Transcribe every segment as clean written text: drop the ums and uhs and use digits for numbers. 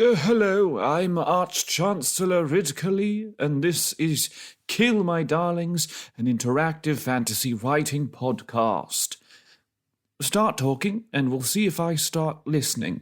Hello, I'm Arch-Chancellor Ridcully, and this is Kill My Darlings, an interactive fantasy writing podcast. Start talking, and we'll see if I start listening.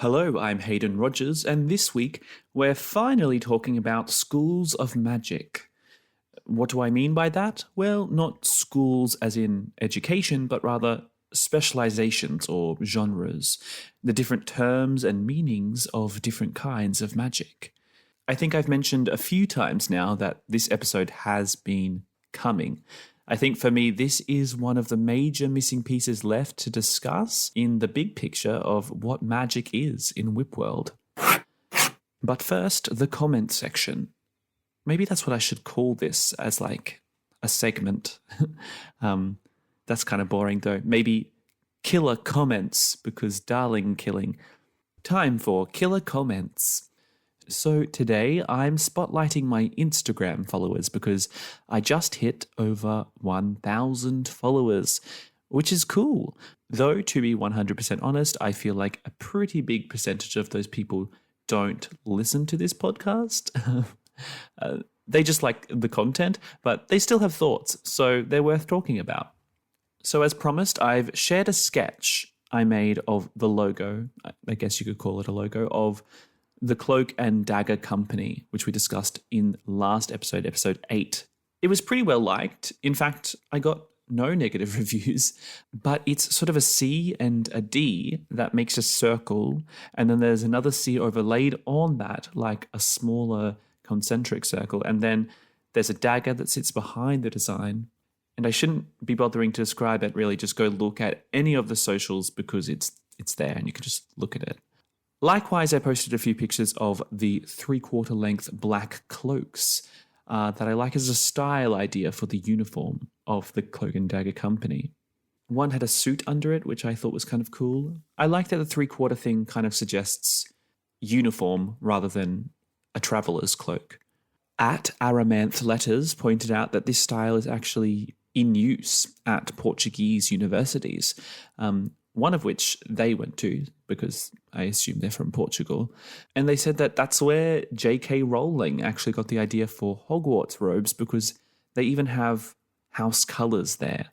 Hello, I'm Hayden Rogers, and this week we're finally talking about schools of magic. What do I mean by that? Well, not schools as in education, but rather specialisations or genres, the different terms and meanings of different kinds of magic. I think I've mentioned a few times now that this episode has been coming. I think for me, this is one of the major missing pieces left to discuss in the big picture of what magic is in WIPworld. But first, the comment section. Maybe that's what I should call this, as like a segment. That's kind of boring though. Maybe killer comments, because darling killing. Time for killer comments. So today I'm spotlighting my Instagram followers because I just hit over 1,000 followers, which is cool. Though, to be 100% honest, I feel like a pretty big percentage of those people don't listen to this podcast. They just like the content, but they still have thoughts, so they're worth talking about. So as promised, I've shared a sketch I made of the logo, I guess you could call it a logo, of the Cloak and Dagger Company, which we discussed in last episode, episode 8. It was pretty well liked. In fact, I got no negative reviews, but it's sort of a C and a D that makes a circle, and then there's another C overlaid on that, like a smaller concentric circle, and then there's a dagger that sits behind the design. And I shouldn't be bothering to describe it, really. Just go look at any of the socials because it's there and you can just look at it. Likewise, I posted a few pictures of the 3/4 length black cloaks that I like as a style idea for the uniform of the Cloak and Dagger Company. One had a suit under it, which I thought was kind of cool. I like that the 3/4 thing kind of suggests uniform rather than a traveller's cloak. At Aramanth Letters pointed out that this style is actually in use at Portuguese universities, one of which they went to because I assume they're from Portugal. And they said that that's where J.K. Rowling actually got the idea for Hogwarts robes because they even have house colours there.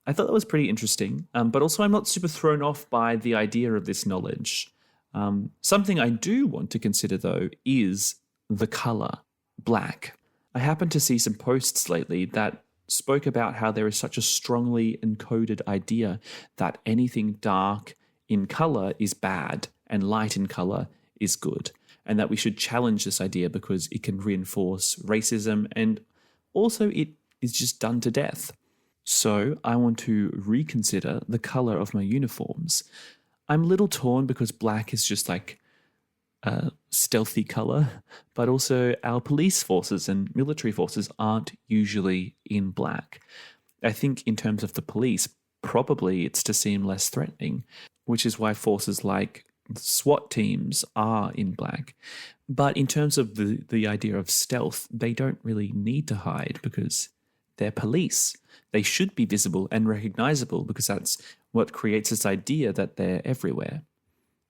I thought that was pretty interesting, but also I'm not super thrown off by the idea of this knowledge. Something I do want to consider, though, is the colour, black. I happened to see some posts lately that spoke about how there is such a strongly encoded idea that anything dark in colour is bad and light in colour is good, and that we should challenge this idea because it can reinforce racism and also it is just done to death. So I want to reconsider the colour of my uniforms. I'm a little torn because black is just like a stealthy colour, but also our police forces and military forces aren't usually in black. I think in terms of the police, probably it's to seem less threatening, which is why forces like SWAT teams are in black. But in terms of the idea of stealth, they don't really need to hide because they're police. They should be visible and recognizable because that's what creates this idea that they're everywhere.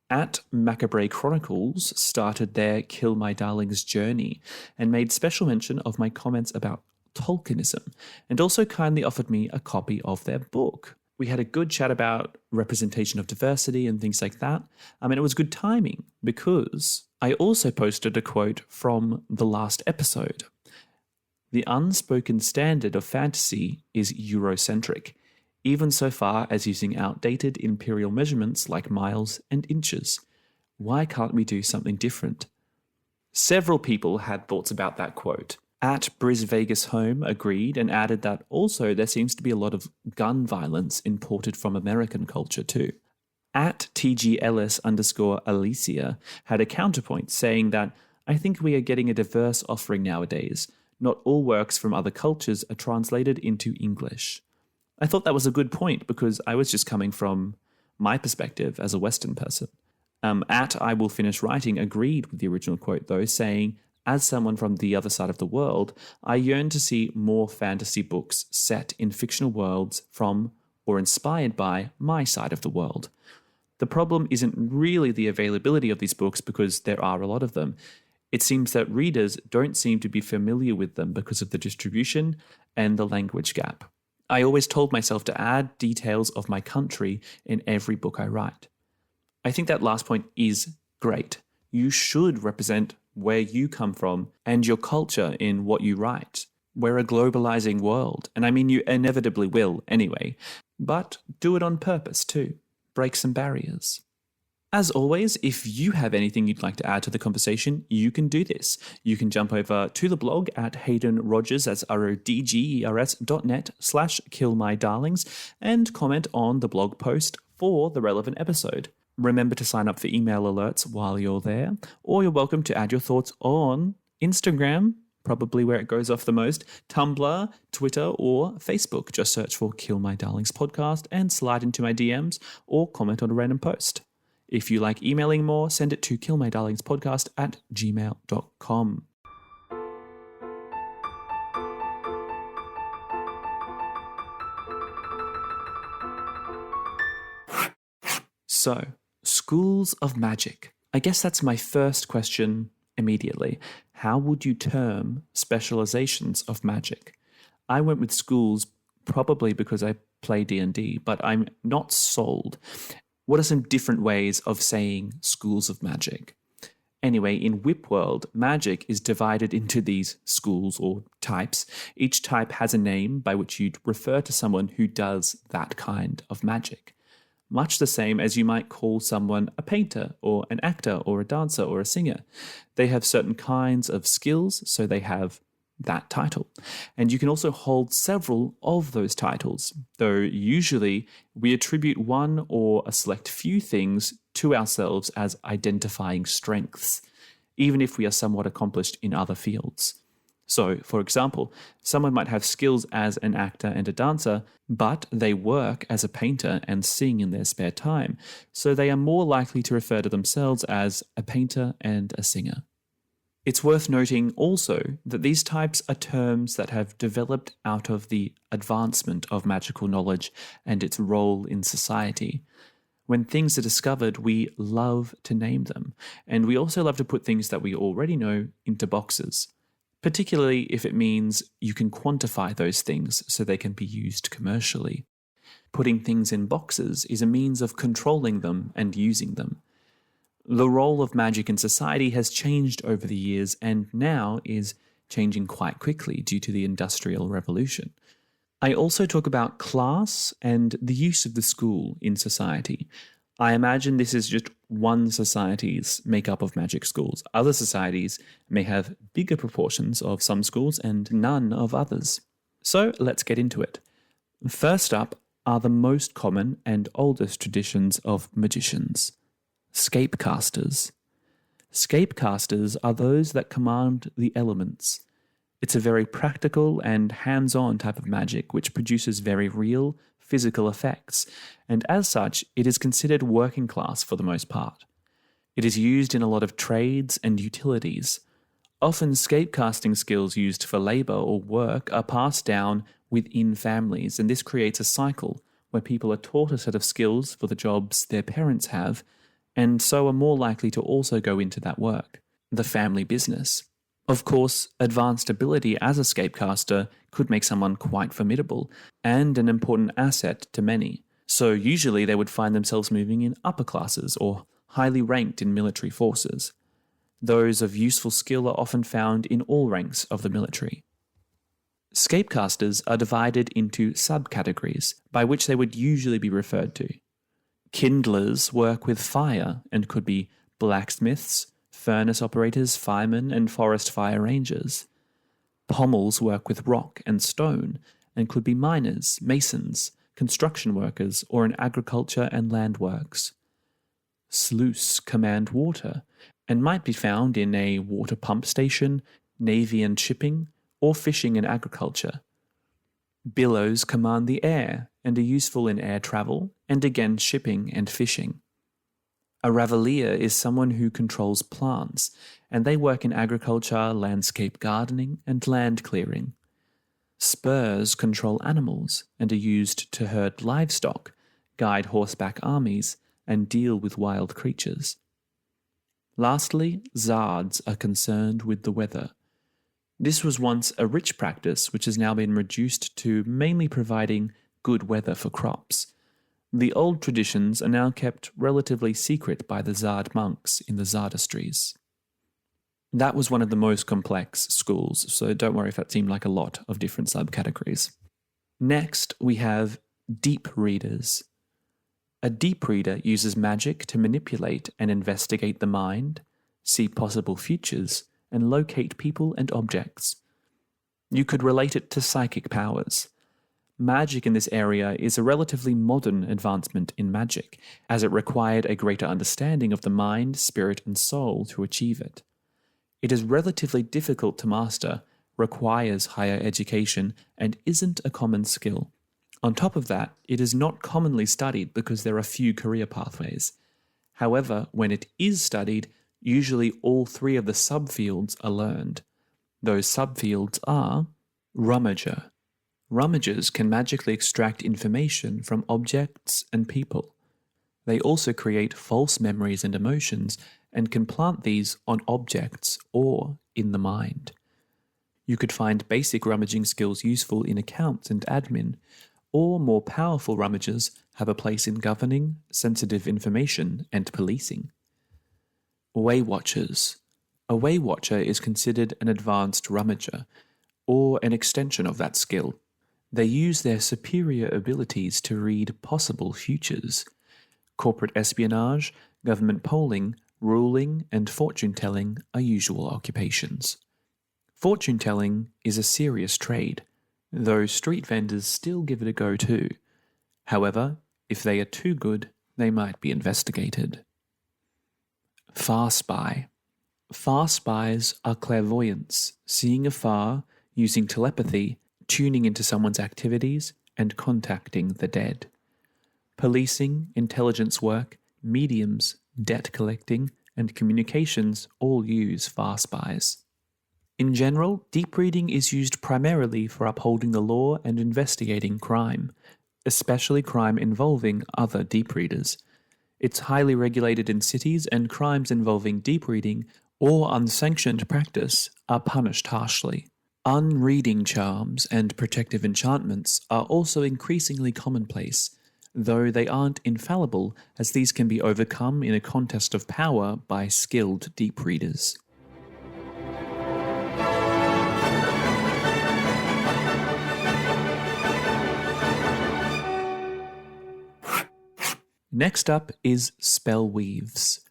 At Macabre Chronicles started their Kill My Darlings journey and made special mention of my comments about Tolkienism and also kindly offered me a copy of their book. We had a good chat about representation of diversity and things like that. And it was good timing because I also posted a quote from the last episode. The unspoken standard of fantasy is Eurocentric, even so far as using outdated imperial measurements like miles and inches. Why can't we do something different? Several people had thoughts about that quote. At Briz Vegas Home agreed and added that also there seems to be a lot of gun violence imported from American culture too. At TGLS_Alicia had a counterpoint saying that I think we are getting a diverse offering nowadays. Not all works from other cultures are translated into English. I thought that was a good point because I was just coming from my perspective as a Western person. At I Will Finish Writing agreed with the original quote, though, saying, as someone from the other side of the world, I yearn to see more fantasy books set in fictional worlds from or inspired by my side of the world. The problem isn't really the availability of these books because there are a lot of them. It seems that readers don't seem to be familiar with them because of the distribution and the language gap. I always told myself to add details of my country in every book I write. I think that last point is great. You should represent where you come from and your culture in what you write. We're a globalizing world, and I mean you inevitably will anyway, but do it on purpose too. Break some barriers. As always, if you have anything you'd like to add to the conversation, you can do this. You can jump over to the blog at haydenrodgers, that's rodgers.net/killmydarlings, and comment on the blog post for the relevant episode. Remember to sign up for email alerts while you're there, or you're welcome to add your thoughts on Instagram, probably where it goes off the most, Tumblr, Twitter, or Facebook. Just search for Kill My Darlings Podcast and slide into my DMs or comment on a random post. If you like emailing more, send it to killmydarlingspodcast@gmail.com. So, schools of magic. I guess that's my first question immediately. How would you term specialisations of magic? I went with schools probably because I play D&D, but I'm not sold. What are some different ways of saying schools of magic? Anyway, in WIPworld, magic is divided into these schools or types. Each type has a name by which you'd refer to someone who does that kind of magic. Much the same as you might call someone a painter or an actor or a dancer or a singer. They have certain kinds of skills, so they have that title. And you can also hold several of those titles, though usually we attribute one or a select few things to ourselves as identifying strengths, even if we are somewhat accomplished in other fields. So, for example, someone might have skills as an actor and a dancer, but they work as a painter and sing in their spare time, so they are more likely to refer to themselves as a painter and a singer. It's worth noting also that these types are terms that have developed out of the advancement of magical knowledge and its role in society. When things are discovered, we love to name them, and we also love to put things that we already know into boxes, particularly if it means you can quantify those things so they can be used commercially. Putting things in boxes is a means of controlling them and using them. The role of magic in society has changed over the years and now is changing quite quickly due to the Industrial Revolution. I also talk about class and the use of the school in society. I imagine this is just one society's makeup of magic schools. Other societies may have bigger proportions of some schools and none of others. So let's get into it. First up are the most common and oldest traditions of magicians. Scapecasters. Scapecasters are those that command the elements. It's a very practical and hands-on type of magic which produces very real, physical effects, and as such, it is considered working class for the most part. It is used in a lot of trades and utilities. Often scapecasting skills used for labour or work are passed down within families, and this creates a cycle where people are taught a set of skills for the jobs their parents have, and so are more likely to also go into that work, the family business. Of course, advanced ability as a scapecaster could make someone quite formidable and an important asset to many, so usually they would find themselves moving in upper classes or highly ranked in military forces. Those of useful skill are often found in all ranks of the military. Scapecasters are divided into subcategories, by which they would usually be referred to. Kindlers work with fire and could be blacksmiths, furnace operators, firemen, and forest fire rangers. Pommels work with rock and stone and could be miners, masons, construction workers, or in agriculture and land works. Sluice command water and might be found in a water pump station, navy and shipping, or fishing and agriculture. Billows command the air and are useful in air travel and again shipping and fishing. A ravalier is someone who controls plants, and they work in agriculture, landscape gardening, and land clearing. Spurs control animals and are used to herd livestock, guide horseback armies, and deal with wild creatures. Lastly, zards are concerned with the weather. This was once a rich practice which has now been reduced to mainly providing good weather for crops. The old traditions are now kept relatively secret by the Zard monks in the Zardistries. That was one of the most complex schools, so don't worry if that seemed like a lot of different subcategories. Next, we have deep readers. A deep reader uses magic to manipulate and investigate the mind, see possible futures, and locate people and objects. You could relate it to psychic powers. Magic in this area is a relatively modern advancement in magic, as it required a greater understanding of the mind, spirit, and soul to achieve it. It is relatively difficult to master, requires higher education, and isn't a common skill. On top of that, it is not commonly studied because there are few career pathways. However, when it is studied, usually all three of the subfields are learned. Those subfields are rummager. Rummagers can magically extract information from objects and people. They also create false memories and emotions and can plant these on objects or in the mind. You could find basic rummaging skills useful in accounts and admin, or more powerful rummagers have a place in governing, sensitive information, and policing. Waywatchers. A waywatcher is considered an advanced rummager, or an extension of that skill. They use their superior abilities to read possible futures. Corporate espionage, government polling, ruling, and fortune-telling are usual occupations. Fortune-telling is a serious trade, though street vendors still give it a go too. However, if they are too good, they might be investigated. Far spy. Far spies are clairvoyants, seeing afar, using telepathy, tuning into someone's activities, and contacting the dead. Policing, intelligence work, mediums, debt collecting, and communications all use far spies. In general, deep reading is used primarily for upholding the law and investigating crime, especially crime involving other deep readers. It's highly regulated in cities, and crimes involving deep reading or unsanctioned practice are punished harshly. Unreading charms and protective enchantments are also increasingly commonplace, though they aren't infallible, as these can be overcome in a contest of power by skilled deep readers. Next up is Spellweaves.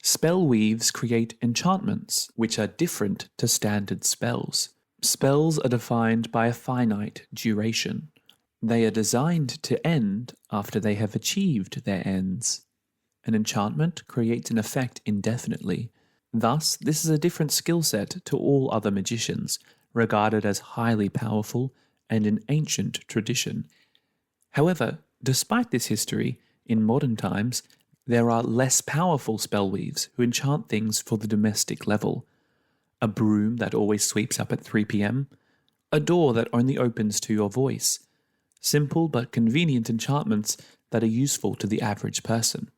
Spellweaves create enchantments, which are different to standard spells. Spells are defined by a finite duration. They are designed to end after they have achieved their ends. An enchantment creates an effect indefinitely. Thus, this is a different skill set to all other magicians, regarded as highly powerful and an ancient tradition. However, despite this history, in modern times, there are less powerful spellweaves who enchant things for the domestic level. A broom that always sweeps up at 3 p.m, a door that only opens to your voice. Simple but convenient enchantments that are useful to the average person.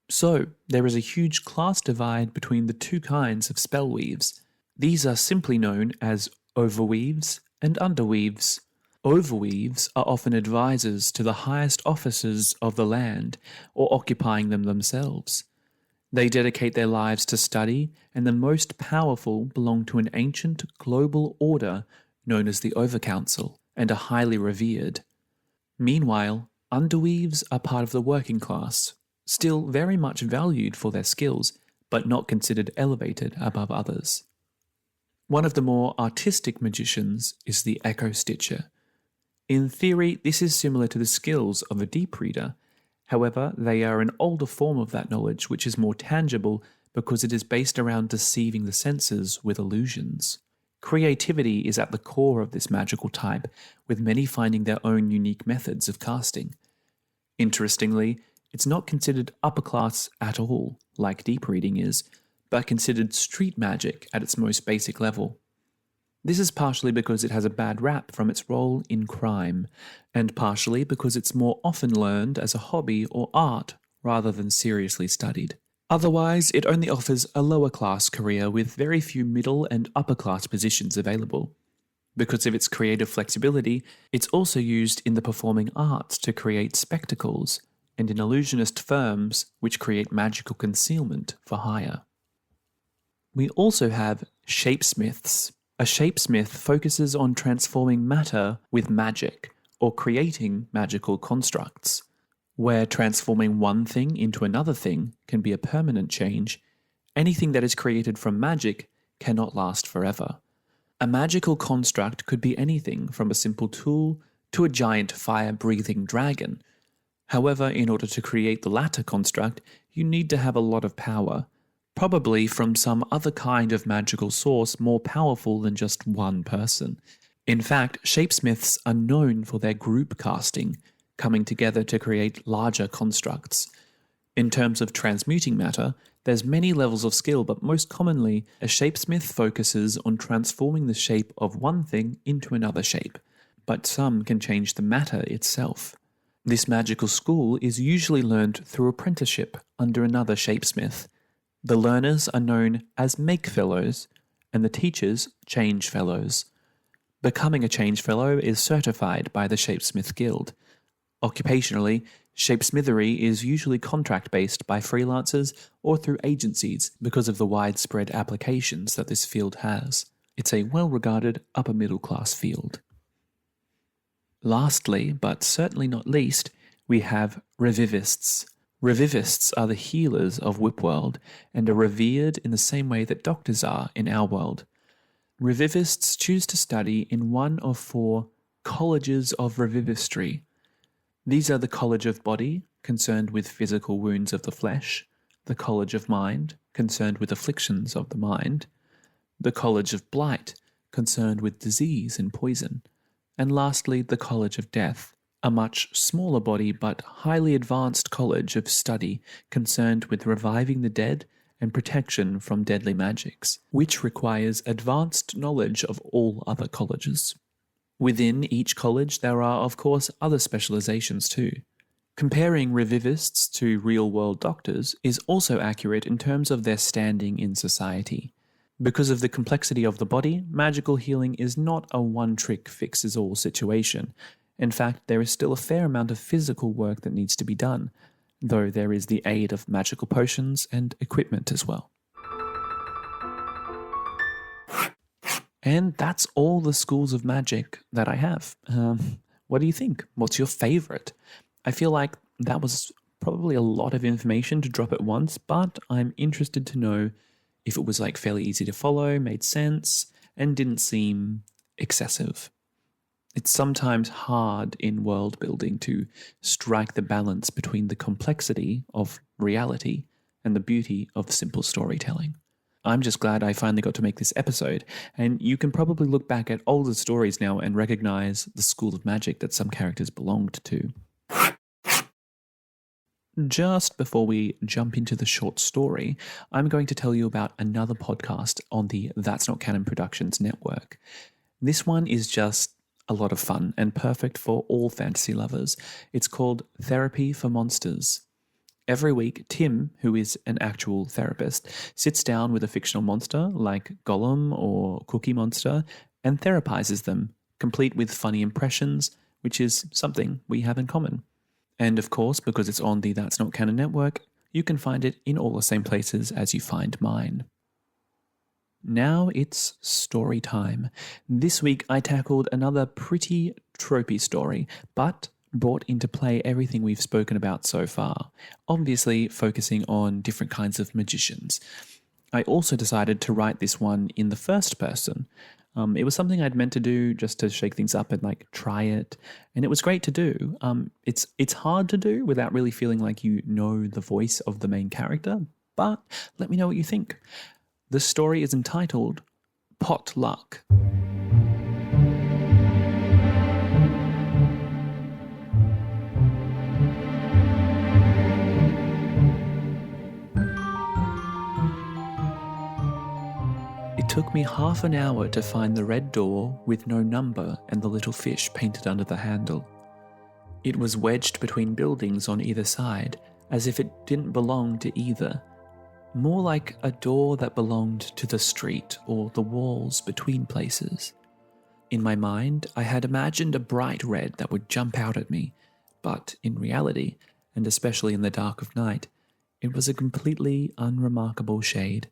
So, there is a huge class divide between the two kinds of spellweaves. These are simply known as overweaves and underweaves. Overweaves are often advisors to the highest officers of the land, or occupying them themselves. They dedicate their lives to study, and the most powerful belong to an ancient global order known as the Overcouncil, and are highly revered. Meanwhile, underweaves are part of the working class, still very much valued for their skills, but not considered elevated above others. One of the more artistic magicians is the Echo Stitcher. In theory, this is similar to the skills of a deep reader. However, they are an older form of that knowledge which is more tangible because it is based around deceiving the senses with illusions. Creativity is at the core of this magical type, with many finding their own unique methods of casting. Interestingly, it's not considered upper class at all, like deep reading is, but considered street magic at its most basic level. This is partially because it has a bad rap from its role in crime, and partially because it's more often learned as a hobby or art rather than seriously studied. Otherwise, it only offers a lower class career with very few middle and upper class positions available. Because of its creative flexibility, it's also used in the performing arts to create spectacles, and in illusionist firms which create magical concealment for hire. We also have shapesmiths. A shapesmith focuses on transforming matter with magic, or creating magical constructs. Where transforming one thing into another thing can be a permanent change, anything that is created from magic cannot last forever. A magical construct could be anything from a simple tool to a giant fire-breathing dragon. However, in order to create the latter construct, you need to have a lot of power, probably from some other kind of magical source more powerful than just one person. In fact, shapesmiths are known for their group casting, coming together to create larger constructs. In terms of transmuting matter, there's many levels of skill, but most commonly, a shapesmith focuses on transforming the shape of one thing into another shape, but some can change the matter itself. This magical school is usually learned through apprenticeship under another shapesmith. The learners are known as Makefellows, and the teachers Change Fellows. Becoming a Change Fellow is certified by the Shapesmith Guild. Occupationally, shapesmithery is usually contract-based by freelancers or through agencies because of the widespread applications that this field has. It's a well-regarded upper-middle-class field. Lastly, but certainly not least, we have revivists. Revivists are the healers of WIPworld and are revered in the same way that doctors are in our world. Revivists choose to study in one of 4 colleges of revivistry. These are the College of Body, concerned with physical wounds of the flesh, the College of Mind, concerned with afflictions of the mind, the College of Blight, concerned with disease and poison, and lastly the College of Death, a much smaller body but highly advanced college of study concerned with reviving the dead and protection from deadly magics, which requires advanced knowledge of all other colleges. Within each college there are, of course, other specialisations too. Comparing revivists to real-world doctors is also accurate in terms of their standing in society. Because of the complexity of the body, magical healing is not a one-trick-fixes-all situation. In fact, there is still a fair amount of physical work that needs to be done, though there is the aid of magical potions and equipment as well. And that's all the schools of magic that I have. What do you think? What's your favorite? I feel like that was probably a lot of information to drop at once, but I'm interested to know if it was like fairly easy to follow, made sense, and didn't seem excessive. It's sometimes hard in world building to strike the balance between the complexity of reality and the beauty of simple storytelling. I'm just glad I finally got to make this episode, and you can probably look back at older stories now and recognize the school of magic that some characters belonged to. Just before we jump into the short story, I'm going to tell you about another podcast on the That's Not Canon Productions network. This one is just a lot of fun and perfect for all fantasy lovers. It's called Therapy for Monsters. Every week, Tim, who is an actual therapist, sits down with a fictional monster like Gollum or Cookie Monster and therapizes them, complete with funny impressions, which is something we have in common. And of course, because it's on the That's Not Canon network, you can find it in all the same places as you find mine. Now it's story time. This week I tackled another pretty tropey story, but brought into play everything we've spoken about so far, obviously focusing on different kinds of magicians. I also decided to write this one in the first person. It was something I'd meant to do just to shake things up and try it, and it was great to do. It's hard to do without really feeling like you know the voice of the main character, but let me know what you think. The story is entitled Potluck. It took me half an hour to find the red door with no number and the little fish painted under the handle. It was wedged between buildings on either side, as if it didn't belong to either. More like a door that belonged to the street or the walls between places. In my mind, I had imagined a bright red that would jump out at me, but in reality, and especially in the dark of night, it was a completely unremarkable shade.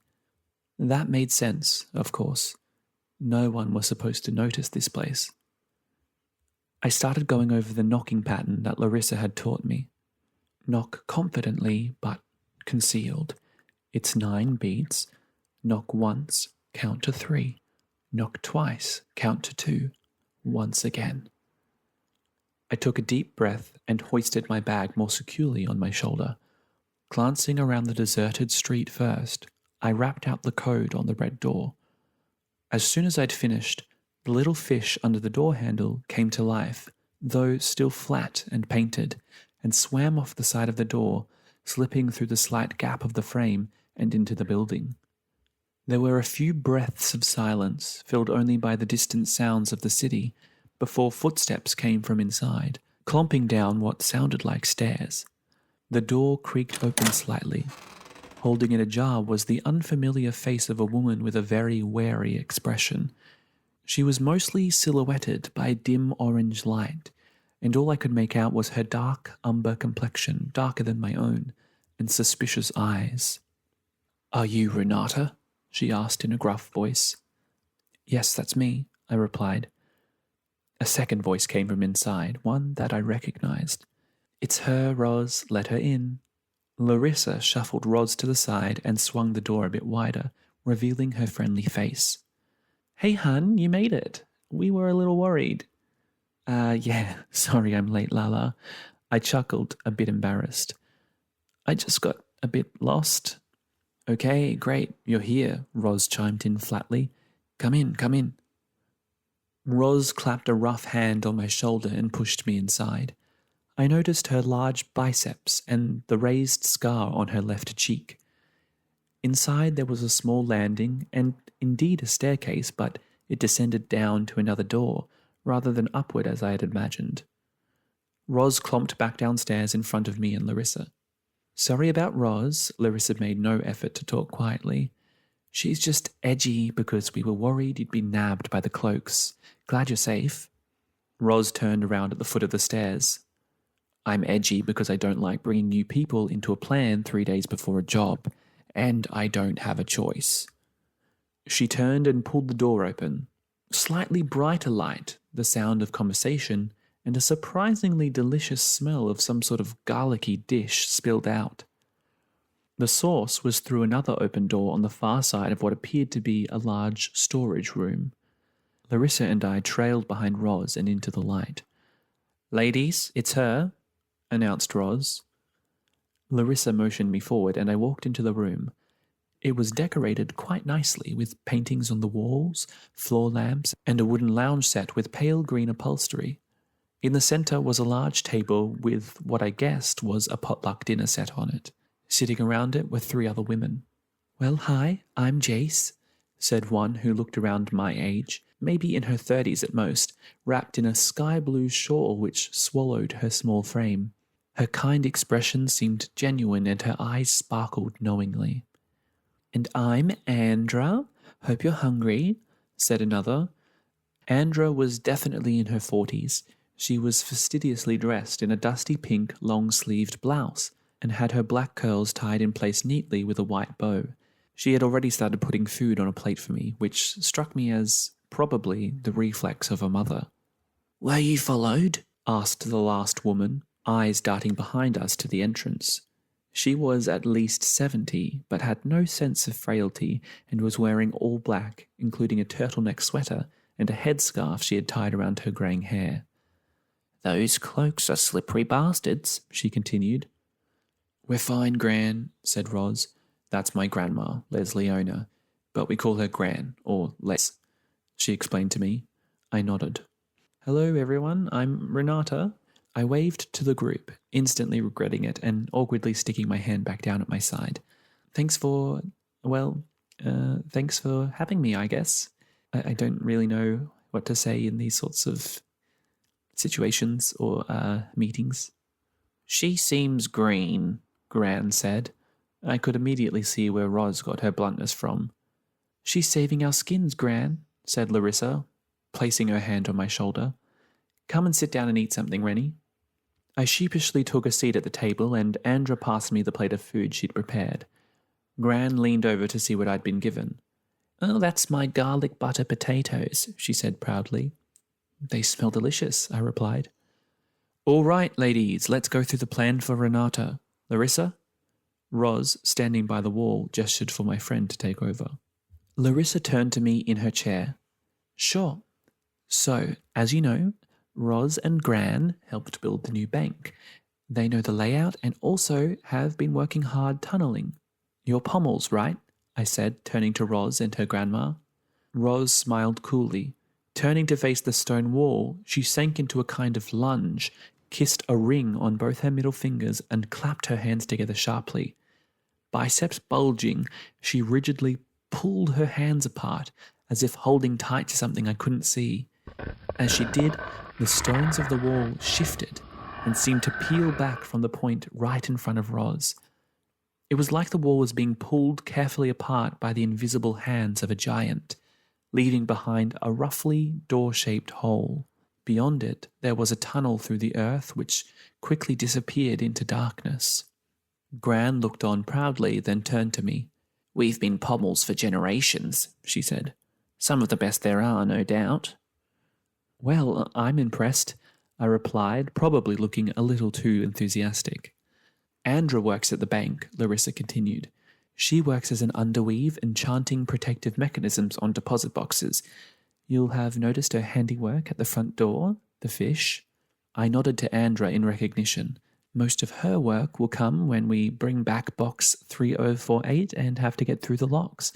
That made sense, of course. No one was supposed to notice this place. I started going over the knocking pattern that Larissa had taught me. Knock confidently, but concealed. It's 9 beats. Knock once, count to 3. Knock twice, count to 2. Once again. I took a deep breath and hoisted my bag more securely on my shoulder. Glancing around the deserted street first, I rapped out the code on the red door. As soon as I'd finished, the little fish under the door handle came to life, though still flat and painted, and swam off the side of the door, slipping through the slight gap of the frame and into the building. There were a few breaths of silence, filled only by the distant sounds of the city, before footsteps came from inside, clomping down what sounded like stairs. The door creaked open slightly. Holding it ajar was the unfamiliar face of a woman with a very wary expression. She was mostly silhouetted by dim orange light, and all I could make out was her dark umber complexion, darker than my own, and suspicious eyes. "Are you Renata?" she asked in a gruff voice. "Yes, that's me," I replied. A second voice came from inside, one that I recognized. "It's her, Roz. Let her in." Larissa shuffled Roz to the side and swung the door a bit wider, revealing her friendly face. "Hey, hun, you made it. We were a little worried." Yeah, sorry I'm late, Lala." I chuckled, a bit embarrassed. "I just got a bit lost." "Okay, great, you're here," Roz chimed in flatly. Come in, come in." Roz clapped a rough hand on my shoulder and pushed me inside. I noticed her large biceps and the raised scar on her left cheek. Inside there was a small landing and indeed a staircase, but it descended down to another door, rather than upward as I had imagined. Roz clomped back downstairs in front of me and Larissa. "Sorry about Roz," Larissa made no effort to talk quietly. "She's just edgy because we were worried you'd be nabbed by the cloaks. Glad you're safe." Roz turned around at the foot of the stairs. "I'm edgy because I don't like bringing new people into a plan 3 days before a job, and I don't have a choice." She turned and pulled the door open. Slightly brighter light, the sound of conversation, and a surprisingly delicious smell of some sort of garlicky dish spilled out. The source was through another open door on the far side of what appeared to be a large storage room. Larissa and I trailed behind Roz and into the light. "Ladies, it's her," announced Roz. Larissa motioned me forward and I walked into the room. It was decorated quite nicely with paintings on the walls, floor lamps, and a wooden lounge set with pale green upholstery. In the center was a large table with what I guessed was a potluck dinner set on it. Sitting around it were 3 other women. "Well, hi, I'm Jace," said one who looked around my age, maybe in her 30s at most, wrapped in a sky-blue shawl which swallowed her small frame. Her kind expression seemed genuine and her eyes sparkled knowingly. "And I'm Andra. Hope you're hungry," said another. Andra was definitely in her 40s. She was fastidiously dressed in a dusty pink long-sleeved blouse and had her black curls tied in place neatly with a white bow. She had already started putting food on a plate for me, which struck me as probably the reflex of a mother. "Were you followed?" asked the last woman, eyes darting behind us to the entrance. She was at least 70, but had no sense of frailty and was wearing all black, including a turtleneck sweater and a headscarf she had tied around her greying hair. "Those cloaks are slippery bastards," she continued. "We're fine, Gran," said Roz. That's my grandma, Leslie Ona. but we call her Gran, or Les, she explained to me. I nodded. Hello, everyone. I'm Renata. I waved to the group, instantly regretting it and awkwardly sticking my hand back down at my side. Thanks for having me, I guess. I don't really know what to say in these sorts of situations or meetings. She seems green, Gran said. I could immediately see where Roz got her bluntness from. She's saving our skins, Gran, said Larissa, placing her hand on my shoulder. Come and sit down and eat something, Rennie. I sheepishly took a seat at the table and Andra passed me the plate of food she'd prepared. Gran leaned over to see what I'd been given. Oh, that's my garlic butter potatoes, she said proudly. They smell delicious, I replied. All right, ladies, let's go through the plan for Renata. Larissa? Roz, standing by the wall, gestured for my friend to take over. Larissa turned to me in her chair. Sure. So, as you know, Roz and Gran helped build the new bank. They know the layout and also have been working hard tunneling. You're Pommels, right? I said, turning to Roz and her grandma. Roz smiled coolly. Turning to face the stone wall, she sank into a kind of lunge, kissed a ring on both her middle fingers and clapped her hands together sharply. Biceps bulging, she rigidly pulled her hands apart, as if holding tight to something I couldn't see. As she did, the stones of the wall shifted and seemed to peel back from the point right in front of Roz. It was like the wall was being pulled carefully apart by the invisible hands of a giant, leaving behind a roughly door-shaped hole. Beyond it, there was a tunnel through the earth which quickly disappeared into darkness. Gran looked on proudly, then turned to me. We've been Pommels for generations, she said. Some of the best there are, no doubt. Well, I'm impressed, I replied, probably looking a little too enthusiastic. Andra works at the bank, Larissa continued. She works as an underweave, enchanting protective mechanisms on deposit boxes. You'll have noticed her handiwork at the front door, the fish. I nodded to Andra in recognition. Most of her work will come when we bring back box 3048 and have to get through the locks.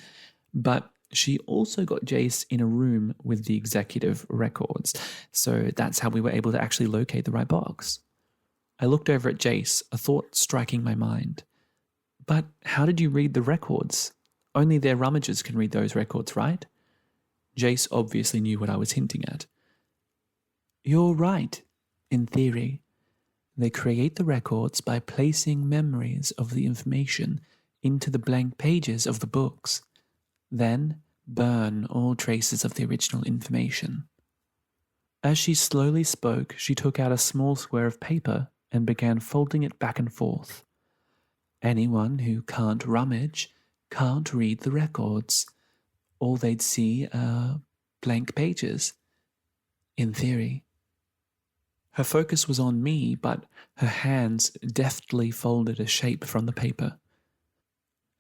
But she also got Jace in a room with the executive records, so that's how we were able to actually locate the right box. I looked over at Jace, a thought striking my mind. But how did you read the records? Only their rummagers can read those records, right? Jace obviously knew what I was hinting at. You're right, in theory. They create the records by placing memories of the information into the blank pages of the books, then burn all traces of the original information. As she slowly spoke, she took out a small square of paper and began folding it back and forth. Anyone who can't rummage can't read the records. All they'd see are blank pages, in theory. Her focus was on me, but her hands deftly folded a shape from the paper.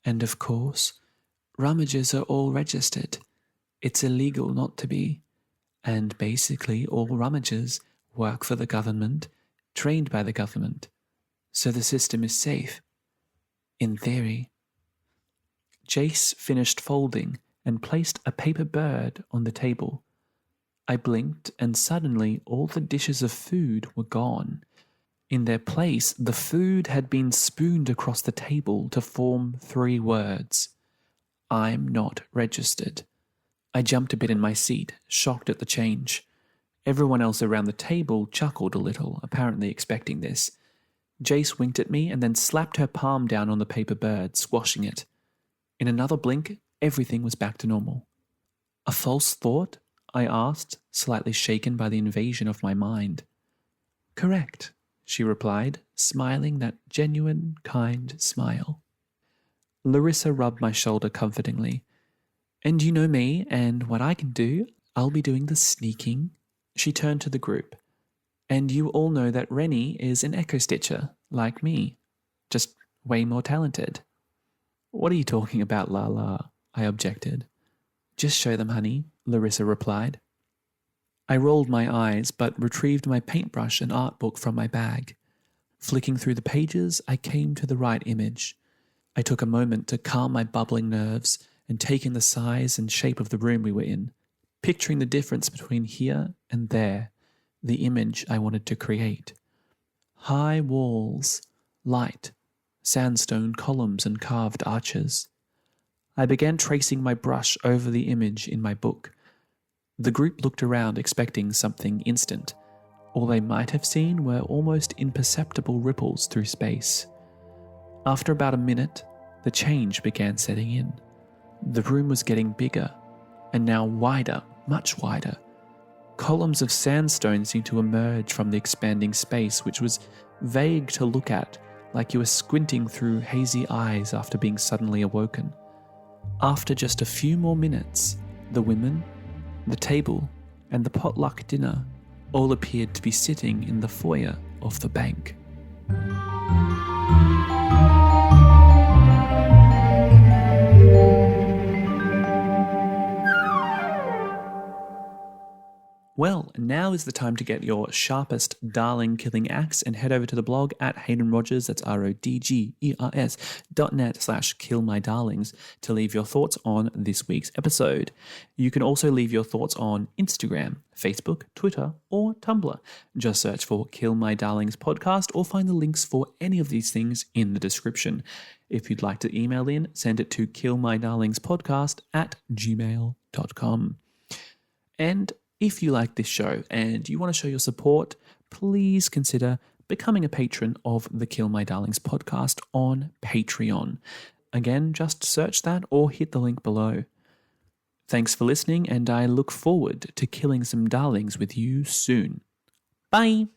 And of course, rummagers are all registered. It's illegal not to be. And basically all rummagers work for the government, trained by the government. So the system is safe. In theory. Jace finished folding and placed a paper bird on the table. I blinked and suddenly all the dishes of food were gone. In their place, the food had been spooned across the table to form 3 words. I'm not registered. I jumped a bit in my seat, shocked at the change. Everyone else around the table chuckled a little, apparently expecting this. Jace winked at me and then slapped her palm down on the paper bird, squashing it. In another blink, everything was back to normal. A false thought? I asked, slightly shaken by the invasion of my mind. Correct, she replied, smiling that genuine, kind smile. Larissa rubbed my shoulder comfortingly. And you know me, and what I can do, I'll be doing the sneaking. She turned to the group. And you all know that Rennie is an echo-stitcher, like me. Just way more talented. What are you talking about, Lala? I objected. Just show them, honey, Larissa replied. I rolled my eyes, but retrieved my paintbrush and art book from my bag. Flicking through the pages, I came to the right image. I took a moment to calm my bubbling nerves and taking the size and shape of the room we were in, picturing the difference between here and there, the image I wanted to create. High walls, light, sandstone columns and carved arches. I began tracing my brush over the image in my book. The group looked around expecting something instant. All they might have seen were almost imperceptible ripples through space. After about a minute, the change began setting in. The room was getting bigger, and now wider, much wider. Columns of sandstone seemed to emerge from the expanding space, which was vague to look at, like you were squinting through hazy eyes after being suddenly awoken. After just a few more minutes, the women, the table, and the potluck dinner all appeared to be sitting in the foyer of the bank. Well, now is the time to get your sharpest darling killing axe and head over to the blog at Hayden Rogers, that's RODGERS.net/killmydarlings to leave your thoughts on this week's episode. You can also leave your thoughts on Instagram, Facebook, Twitter, or Tumblr. Just search for Kill My Darlings podcast or find the links for any of these things in the description. If you'd like to email in, send it to killmydarlingspodcast@gmail.com. And if you like this show and you want to show your support, please consider becoming a patron of the Kill My Darlings podcast on Patreon. Again, just search that or hit the link below. Thanks for listening, and I look forward to killing some darlings with you soon. Bye!